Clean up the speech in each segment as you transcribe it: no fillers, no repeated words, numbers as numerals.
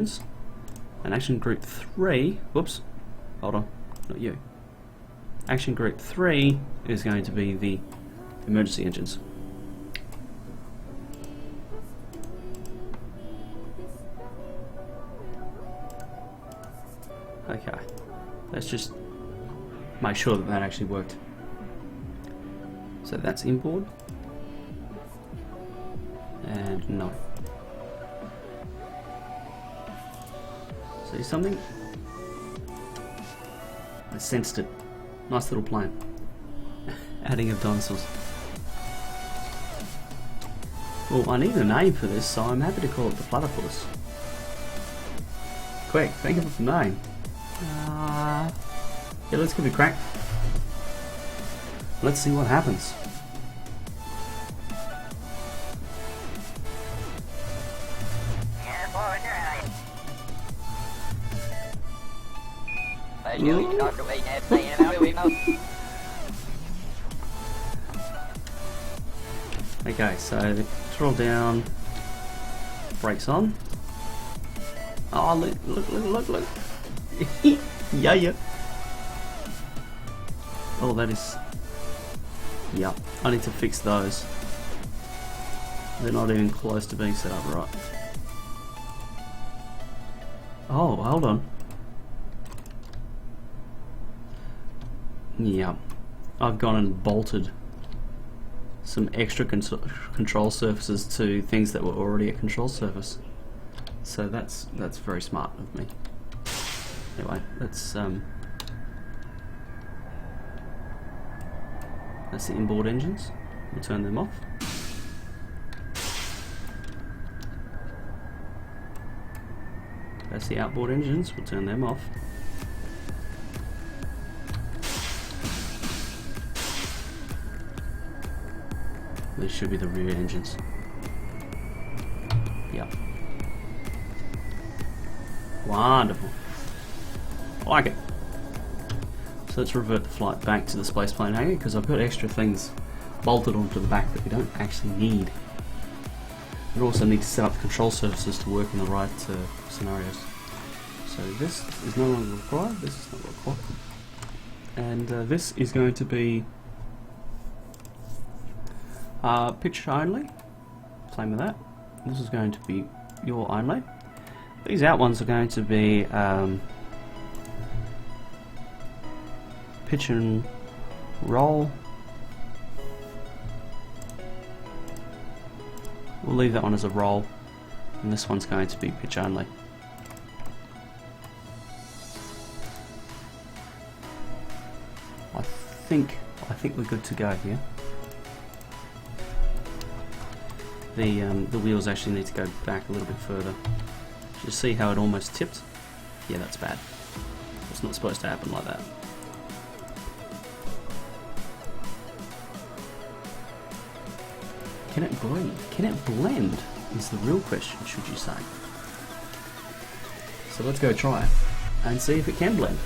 And action group 3, whoops, hold on, not you. Action group 3 is going to be the emergency engines. Okay, let's just make sure that that actually worked. So that's inboard, and no. See something? I sensed it. Nice little plane. Adding of dinosaurs. Well, I need a name for this, so I'm happy to call it the platypus. Quick, think of a name. Yeah, let's give it a crack. Let's see what happens. Okay, so the throttle down, brakes on. Oh, look. Yeah. Oh, that is... yeah, I need to fix those. They're not even close to being set up right. Oh, hold on. Yeah, I've gone and bolted some extra control surfaces to things that were already a control surface. So that's very smart of me. Anyway, that's the inboard engines. We'll turn them off. That's the outboard engines. We'll turn them off. These should be the rear engines. Yep. Wonderful. I like it. So let's revert the flight back to the space plane hangar because I've got extra things bolted onto the back that we don't actually need. We also need to set up the control surfaces to work in the right scenarios. So this is no longer required, this is not required. And this is going to be picture only, same with that. This is going to be yaw only. These out ones are going to be pitch and roll. We'll leave that one as a roll, and this one's going to be pitch only. I think we're good to go here. The wheels actually need to go back a little bit further. Just see how it almost tipped? Yeah, that's bad. It's not supposed to happen like that. Can it breathe? Can it blend? Is the real question, should you say. So let's go try it and see if it can blend.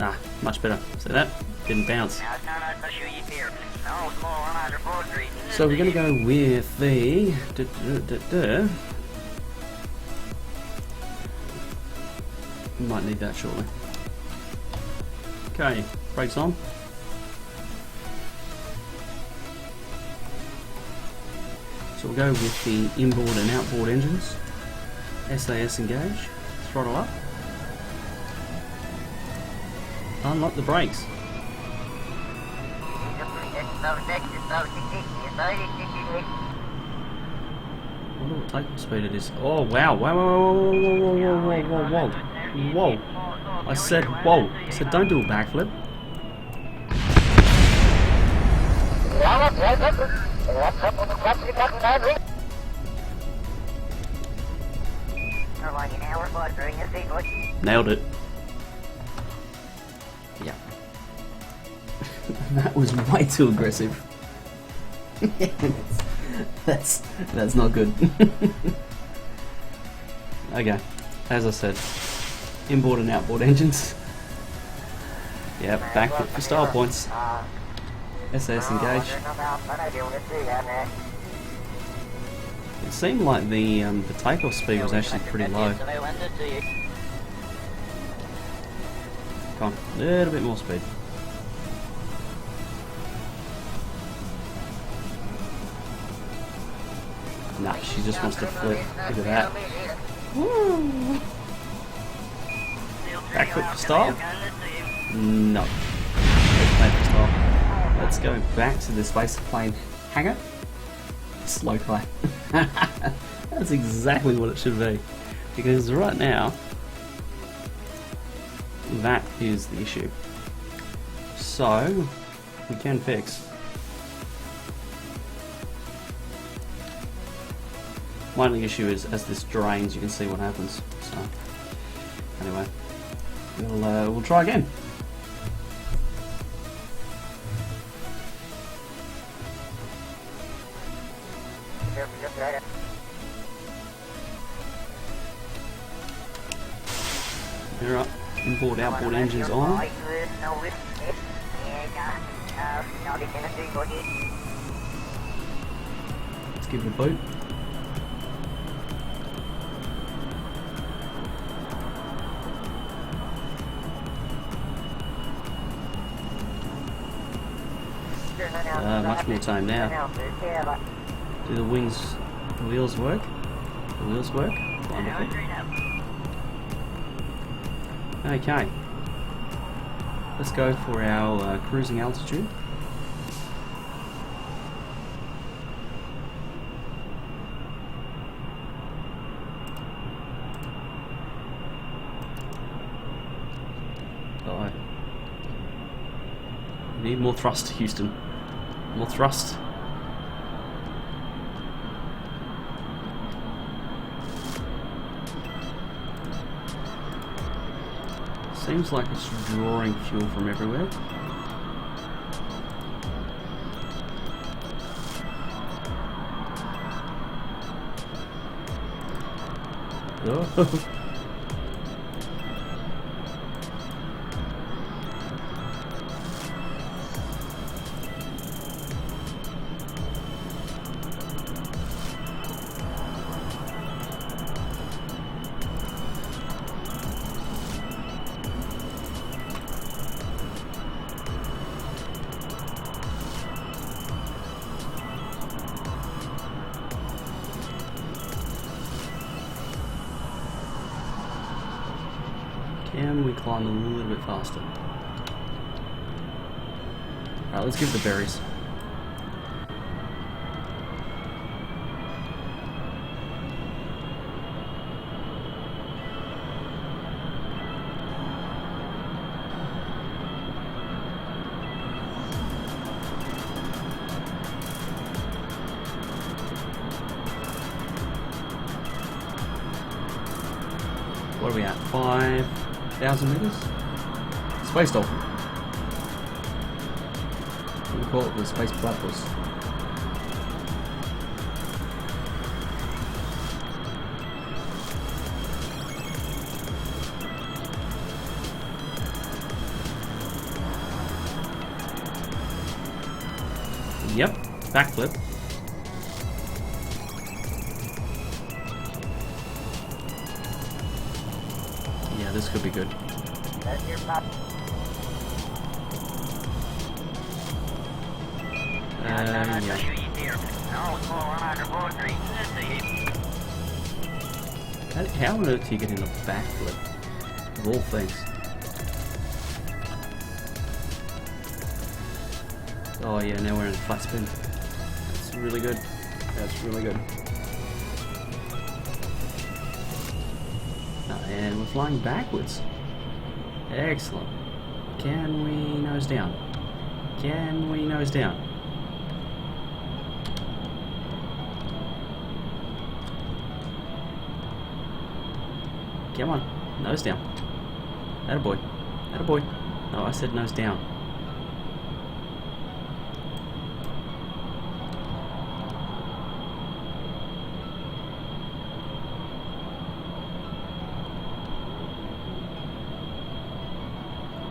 Ah, much better. See that? Didn't bounce. So we're going to go with the... We might need that shortly. Okay, brakes on. So we'll go with the inboard and outboard engines. SAS engage. Throttle up. Unlock the brakes. I wonder what type of speed it is. Oh wow! Whoa! I said whoa! I said don't do a backflip. Nailed it. Yeah. That was way too aggressive. that's not good. Okay, as I said, inboard and outboard engines. Yep, backflip for style points. SS engage. It seemed like the takeoff speed was actually pretty low. Come on, a little bit more speed. Nah, she just wants to flip. Look at that. Woo! Backflip for style? No. Let's go back to the space plane hangar. Slow clap. That's exactly what it should be. Because right now, that is the issue. So, we can fix. My only issue is as this drains, you can see what happens. So, anyway, we'll try again. Alright, inboard outboard engines on. Let's give it a boot. Much more time now. Do the wheels work? The wheels work? Wonderful. Okay. Let's go for our cruising altitude. Oh, need more thrust, Houston. More thrust. Seems like it's drawing fuel from everywhere. Oh. Can we climb a little bit faster? Alright, let's give it the berries. What are we at? 5,000 meters? Space dolphin. What do we call it? The space platypus. Yep, backflip. Yeah, this could be good. Yeah. How on earth do you get in a backflip? Of all things. Oh yeah, now we're in a flat spin. That's really good. That's really good. And we're flying backwards. Excellent. Can we nose down? Can we nose down? Come on, nose down. Attaboy. Attaboy. No, I said nose down.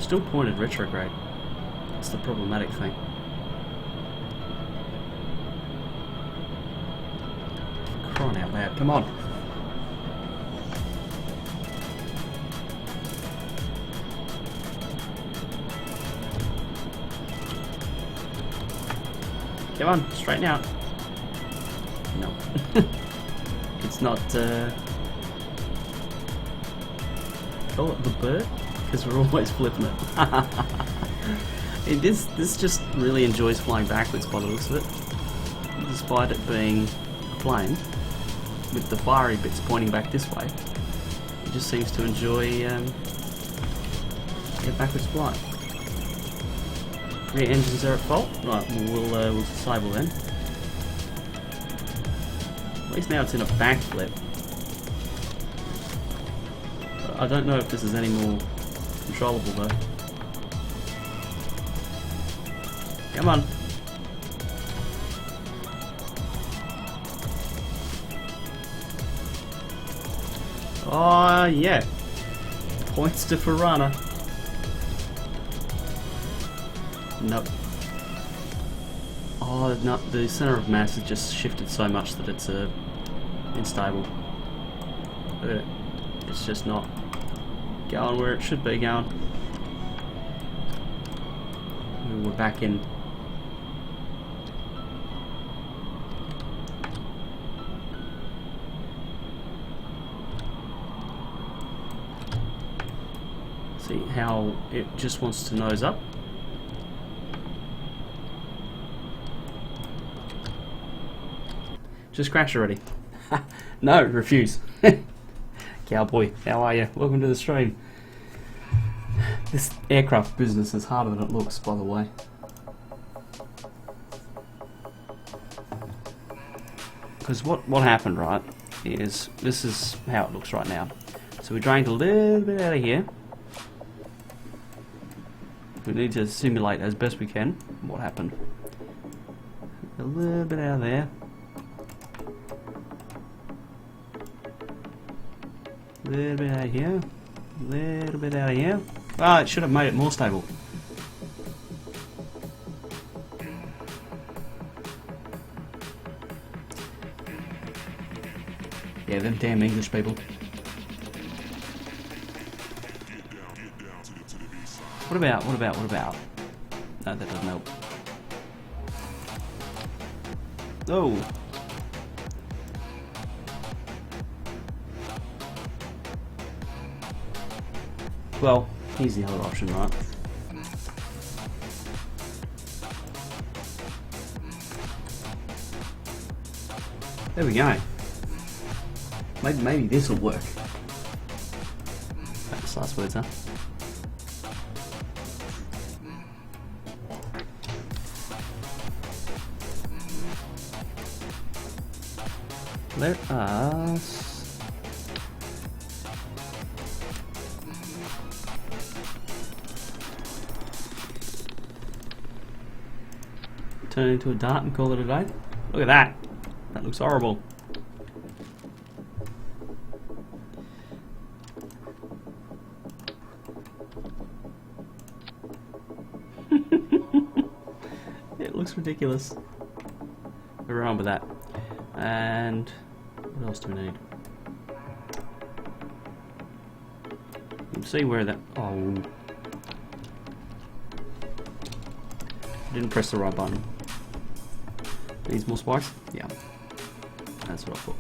still pointed retrograde. That's the problematic thing. Crying out loud, come on. Come on, straighten out. No. It's not, call it the bird? Because we're always flipping it. This just really enjoys flying backwards by the looks of it. Despite it being a plane, with the fiery bits pointing back this way, it just seems to enjoy backwards flight. Rear engines are at fault. Right, we'll disable then. At least now it's in a backflip. I don't know if this is any more controllable though. Come on. Oh yeah. Points to Piranha. Nope. Oh no, the center of mass has just shifted so much that it's unstable. Look at it. It's just not going where it should be going. We're back in. See how it just wants to nose up? Just crashed already. No, refuse. Cowboy, how are you? Welcome to the stream. This aircraft business is harder than it looks, by the way. Because what happened, right, is this is how it looks right now. So we drained a little bit out of here. We need to simulate as best we can what happened. A little bit out of there. A little bit out of here. A little bit out of here. Ah, it should have made it more stable. Yeah, them damn English people. What about? No, that doesn't help. Oh. Well, here's the other option, right? There we go. Maybe this will work. That's last words, huh? Let us turn it into a dart and call it a day. Look at that. That looks horrible. It looks ridiculous. We're on with that. And what else do we need? Let's see where that. Oh, didn't press the right button. Needs more spikes? Yeah, that's what I thought.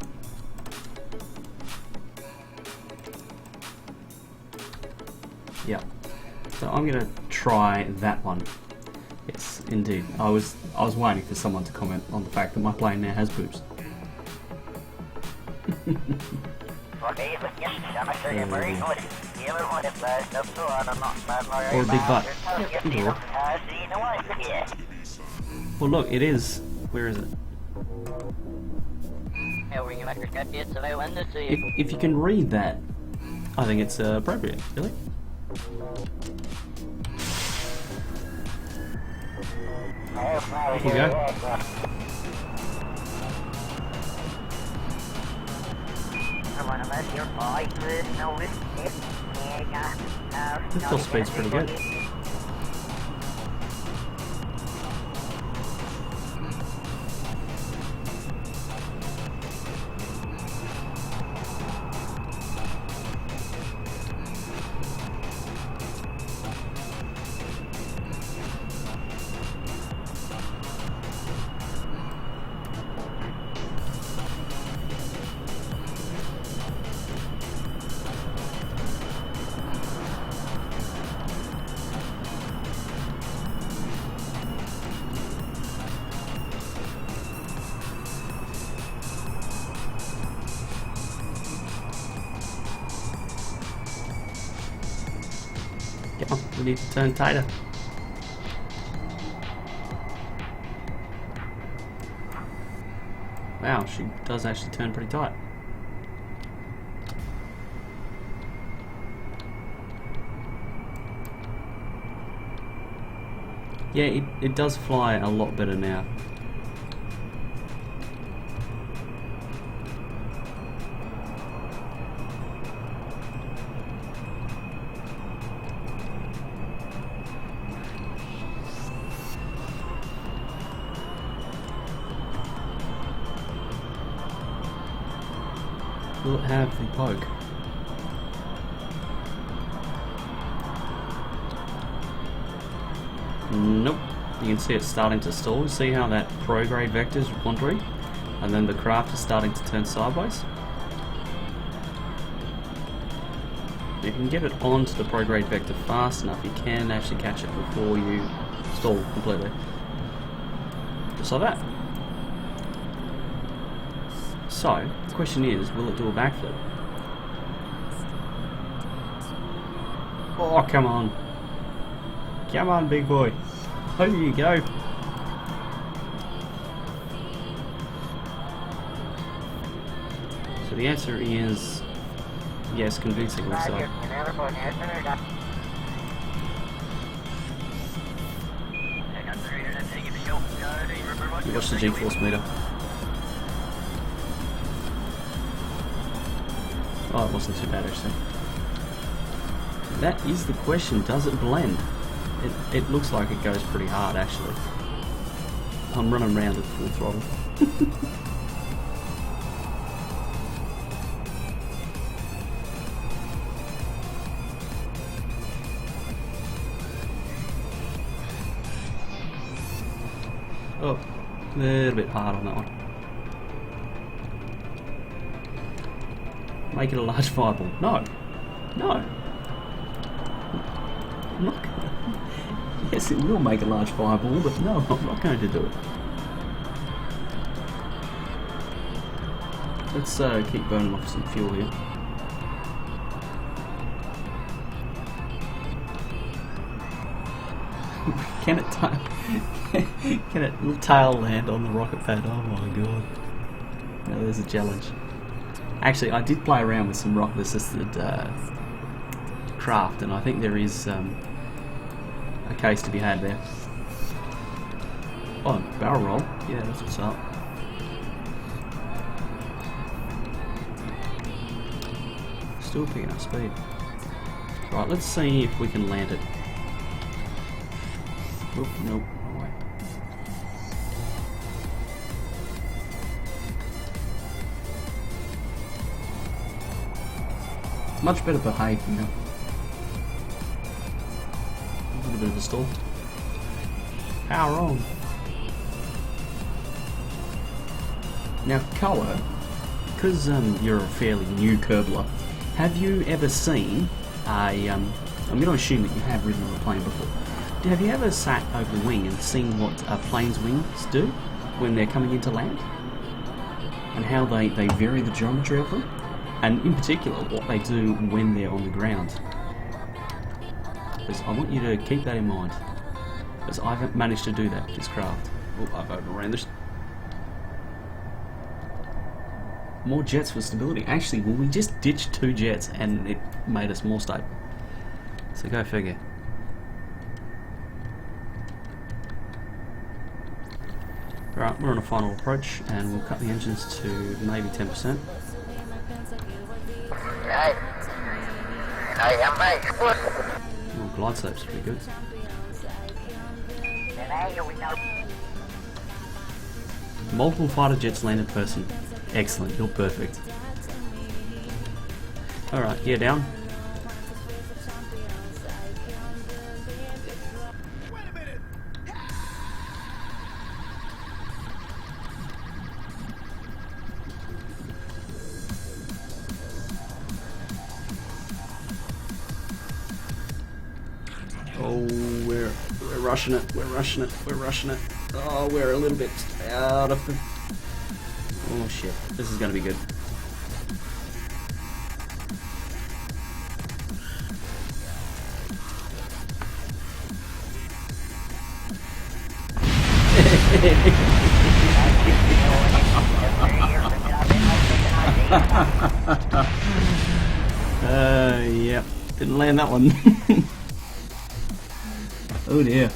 Yeah, so I'm gonna try that one. Yes, indeed. I was waiting for someone to comment on the fact that my plane now has boobs. Or a big butt. Yep, either or. Well, look, it is. Where is it? If you can read that, I think it's appropriate. Really? Here you go. This full speed's pretty good. We need to turn tighter. Wow, she does actually turn pretty tight. Yeah, it does fly a lot better now. Will it have the poke? Nope. You can see it's starting to stall. See how that prograde vector is wandering? And then the craft is starting to turn sideways? You can get it onto the prograde vector fast enough, you can actually catch it before you stall completely. Just like that. So, the question is, will it do a backflip? Oh, come on. Come on, big boy. There you go. So the answer is yes, convincingly so. You watch the G-force meter. Oh, it wasn't too bad actually. That is the question, does it blend? It looks like it goes pretty hard actually. I'm running around at full throttle. Oh, a little bit hard on that one. Make it a large fireball. No. No. I'm not gonna. Yes, it will make a large fireball, but no, I'm not going to do it. Let's keep burning off some fuel here. Can it tail land on the rocket pad? Oh my god. Now there's a challenge. Actually, I did play around with some rocket assisted craft, and I think there is a case to be had there. Oh, barrel roll. Yeah, that's what's up. Still picking up speed. Right, let's see if we can land it. Oop, nope, no way. It's much better behaved now. A little bit of a stall. Power on. Now, Koa, because you're a fairly new Kerbler, have you ever seen a, I'm going to assume that you have ridden on a plane before, have you ever sat over the wing and seen what planes' wings do when they're coming into land? And how they vary the geometry of them? And in particular, what they do when they're on the ground. Because I want you to keep that in mind. Because I haven't managed to do that with this craft. Oh, I've overran this. More jets for stability. Actually, well, we just ditched 2 jets and it made us more stable. So go figure. Alright, we're on a final approach and we'll cut the engines to maybe 10%. Oh, glide slope's pretty good. Multiple fighter jets landed person. Excellent, you're perfect. Alright, gear down. Oh, we're rushing it, we're rushing it, we're rushing it. Oh, we're a little bit out of the... Oh shit, this is gonna be good. Yep, didn't land that one. Oh dear.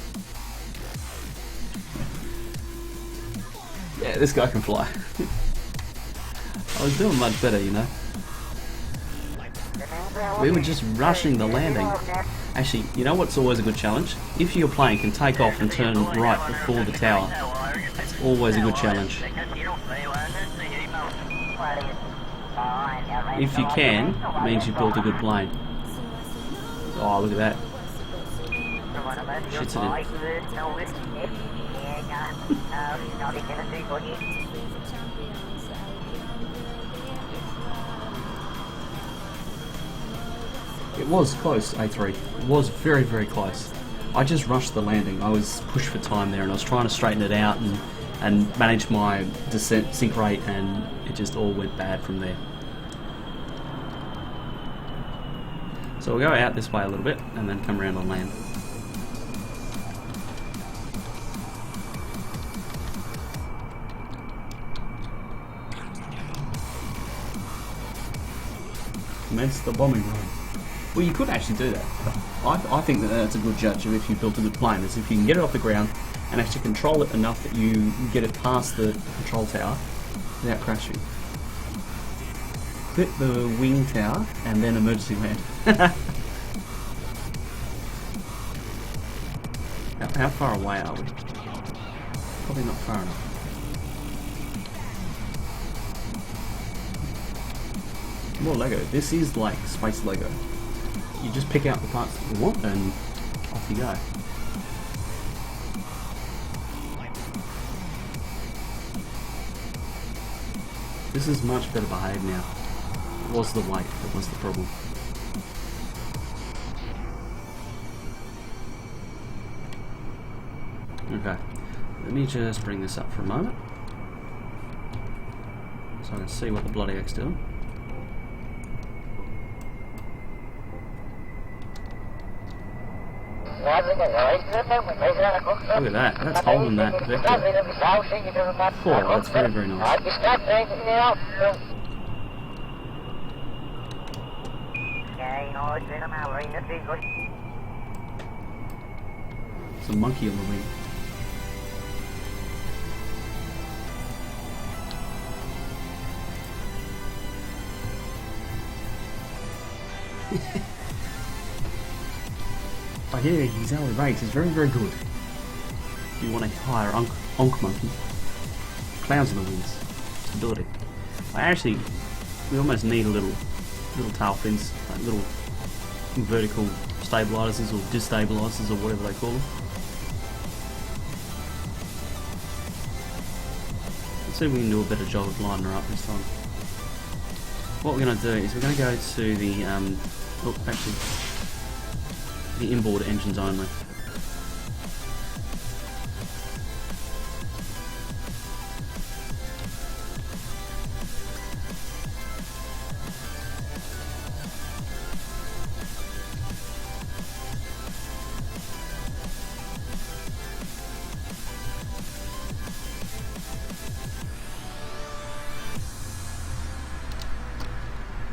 Yeah, this guy can fly. I was doing much better, you know. We were just rushing the landing. Actually, you know what's always a good challenge? If your plane can take off and turn right before the tower, that's always a good challenge. If you can, it means you've built a good plane. Oh, look at that. Shits it in. It was close, A3. It was very, very close. I just rushed the landing. I was pushed for time there and I was trying to straighten it out and manage my descent sink rate, and it just all went bad from there. So we'll go out this way a little bit and then come around on land. Commence the bombing run. Well, you could actually do that. I think that that's a good judge of if you built a good plane, is if you can get it off the ground and actually control it enough that you get it past the control tower without crashing. Hit the wing tower and then emergency land. How far away are we? Probably not far enough. More Lego. This is like space Lego. You just pick out the parts that you want and off you go. This is much better behaved now. It was the weight that was the problem. Okay, let me just bring this up for a moment so I can see what the bloody heck's doing. Look at that, that's holding that vector. Cool, that's very, very nice. It's a monkey on the wing. Oh yeah, his hourly rate is very, very good. If you want a higher onk monkey. Clouds on the wings. Stability. We almost need a little tail fins, like little vertical stabilizers or destabilizers or whatever they call them. Let's see if we can do a better job of lining her up this time. What we're going to do is we're going to go to the the inboard engines only.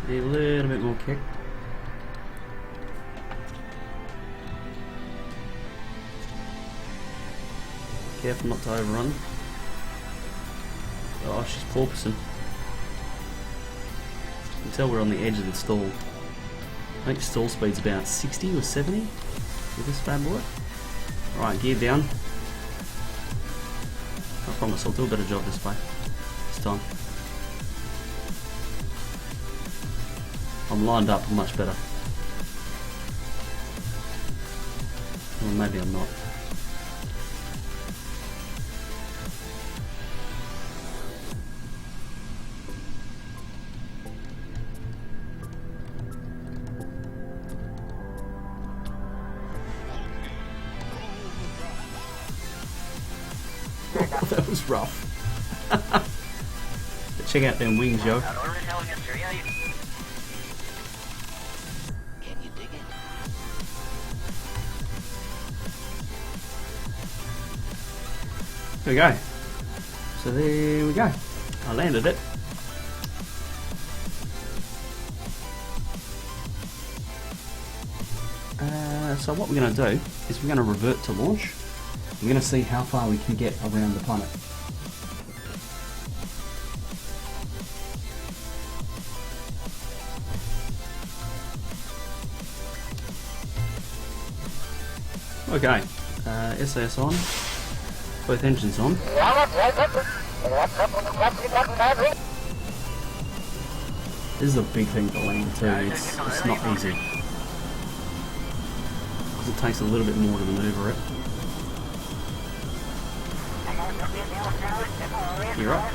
Need a little bit more kick. Careful not to overrun. Oh, she's porpoising. You can tell we're on the edge of the stall. I think stall speed's about 60 or 70 with this bad boy. Alright, gear down. I promise I'll do a better job this way. This time. I'm lined up much better. Or maybe I'm not. Oh, that was rough. But check out them wings, yo. Can you dig it? There we go. So there we go. I landed it. So what we're going to do is we're going to revert to launch. We're going to see how far we can get around the planet. Okay, SAS on, both engines on. This is a big thing to land too, it's not easy. Because it takes a little bit more to manoeuvre it. You're up.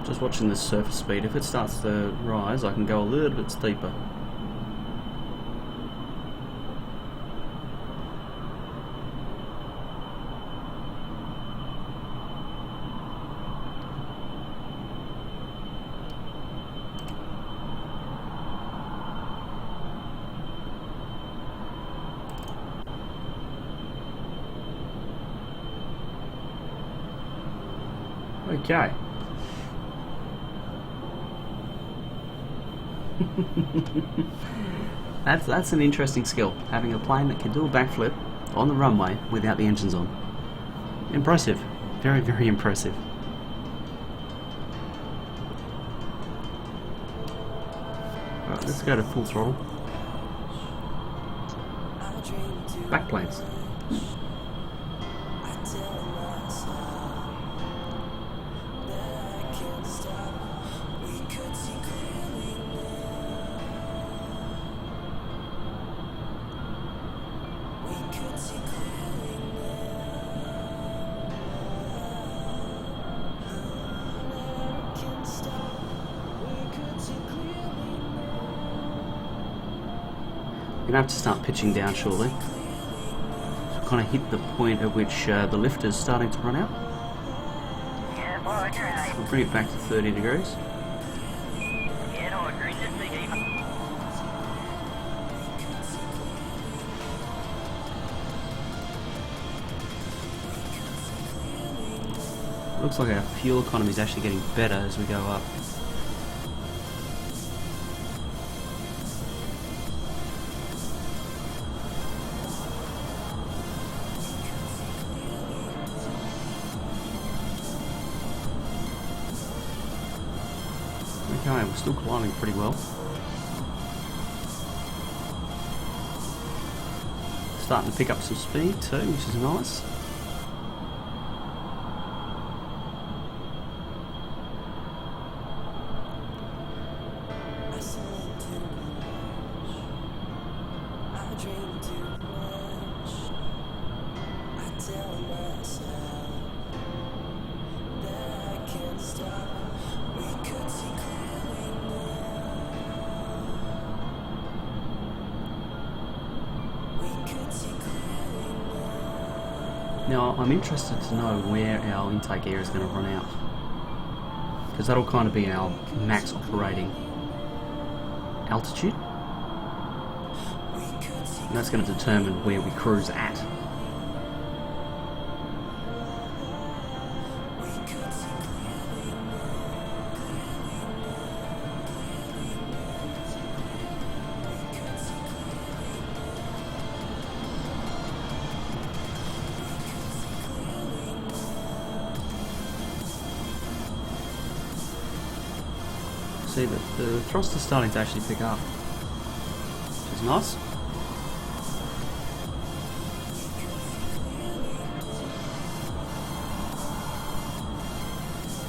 Just watching this surface speed. If it starts to rise, I can go a little bit steeper. Okay. That's an interesting skill, having a plane that can do a backflip on the runway without the engines on. Impressive. Very, very impressive. Alright, let's go to full throttle. Back planes. We're going to have to start pitching down shortly. So kind of hit the point at which the lift is starting to run out. We'll bring it back to 30 degrees. Looks like our fuel economy is actually getting better as we go up. Okay, we're still climbing pretty well. Starting to pick up some speed too, which is nice. Now, I'm interested to know where our intake air is going to run out, because that'll kind of be our max operating altitude, and that's going to determine where we cruise at. See that the thrust is starting to actually pick up, which is nice.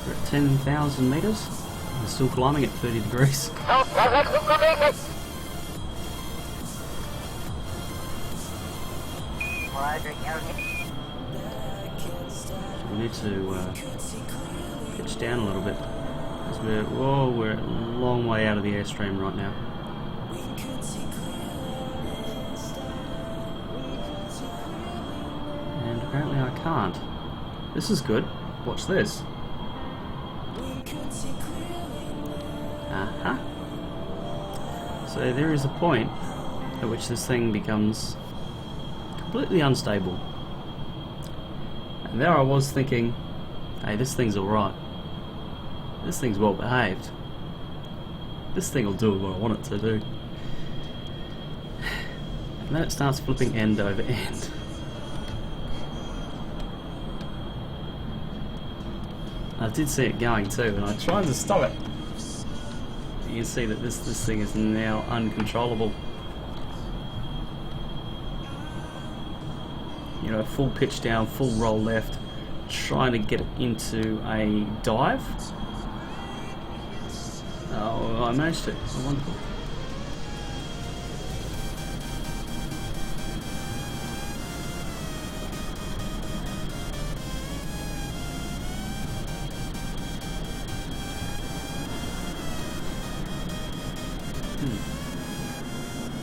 We're at 10,000 meters. We're still climbing at 30 degrees. We need to pitch down a little bit. Because we're a long way out of the airstream right now. And apparently I can't. This is good. Watch this. Uh-huh. So there is a point at which this thing becomes completely unstable. And there I was thinking, hey, this thing's alright. This thing's well behaved. This thing will do what I want it to do. And then it starts flipping end over end. I did see it going too, and I tried to stop it. You can see that this thing is now uncontrollable. You know, full pitch down, full roll left, trying to get it into a dive. Oh, I managed to. Oh, wonderful.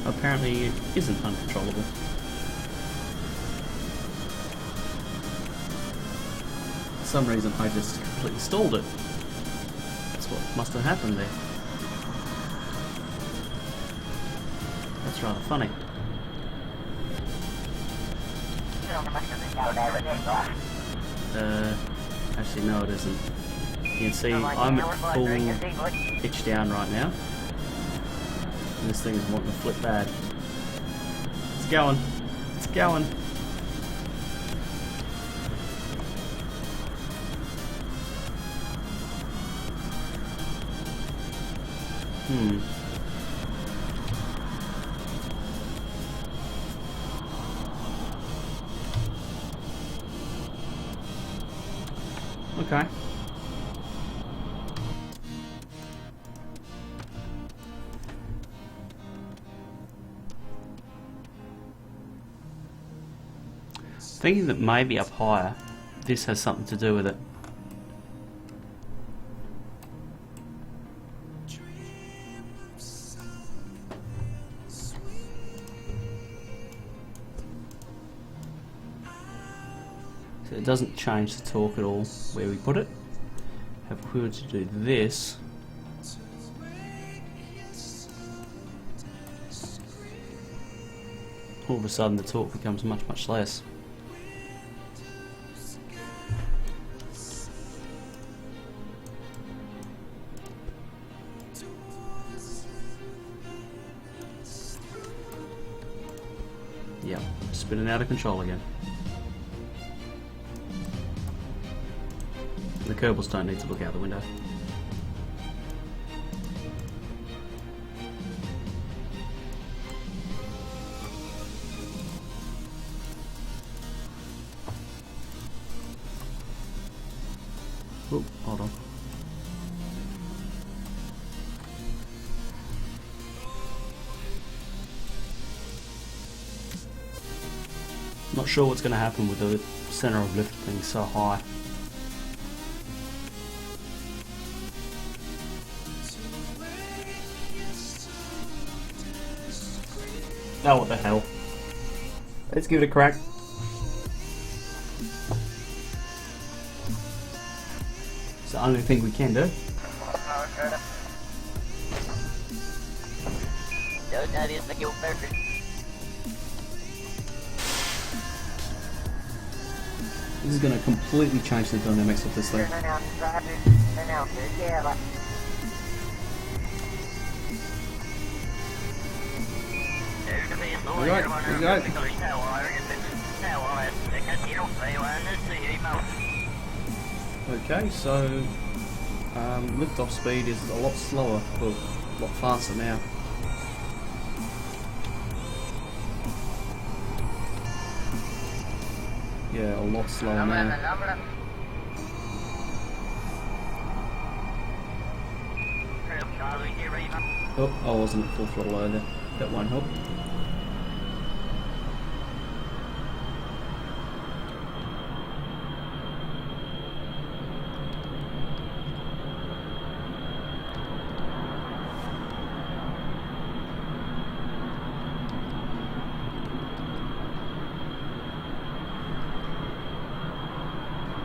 Apparently it isn't uncontrollable. For some reason I just completely stalled it. That's what must have happened there. That's rather funny. Actually no, it isn't. You can see I'm at full pitch down right now. And this thing is wanting to flip bad. It's going. It's going. Okay. Thinking that maybe up higher, this has something to do with it. So it doesn't change the torque at all where we put it. If we were to do this, all of a sudden the torque becomes much less. Yep, spinning out of control again. The Kerbals don't need to look out the window. Oh, hold on. Not sure what's going to happen with the center of lift being so high. Oh, what the hell. Let's give it a crack. It's the only thing we can do. This is going to completely change the dynamics of this thing. Alright, here we go. Okay, so lift-off speed is a lot slower, well, a lot faster now. Yeah, a lot slower now. Oh, I wasn't at full throttle either. That won't help.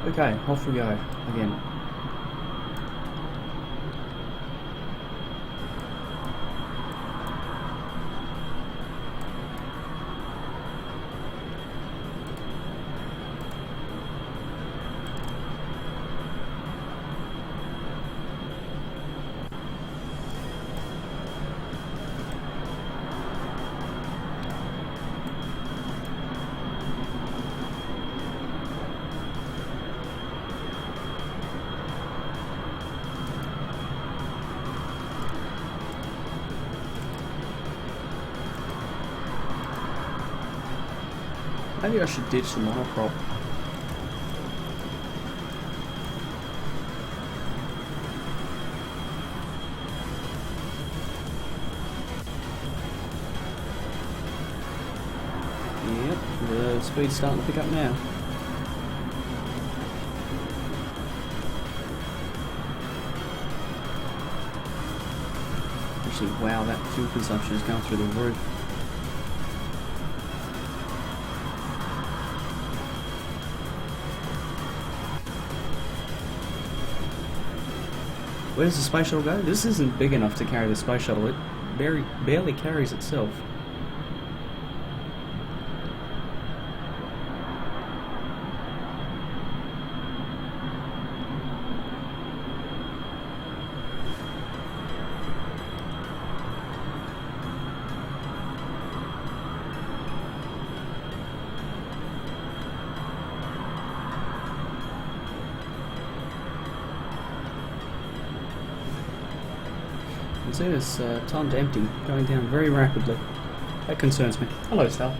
Okay, off we go again. Maybe I should ditch the monocrop. Yep, the speed's starting to pick up now. Actually, wow, that fuel consumption is going through the roof. Where does the space shuttle go? This isn't big enough to carry the space shuttle. It barely carries itself. You can see this time to empty going down very rapidly. That concerns me. Hello, Sal.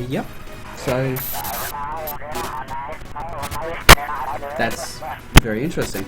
Yep. So that's very interesting.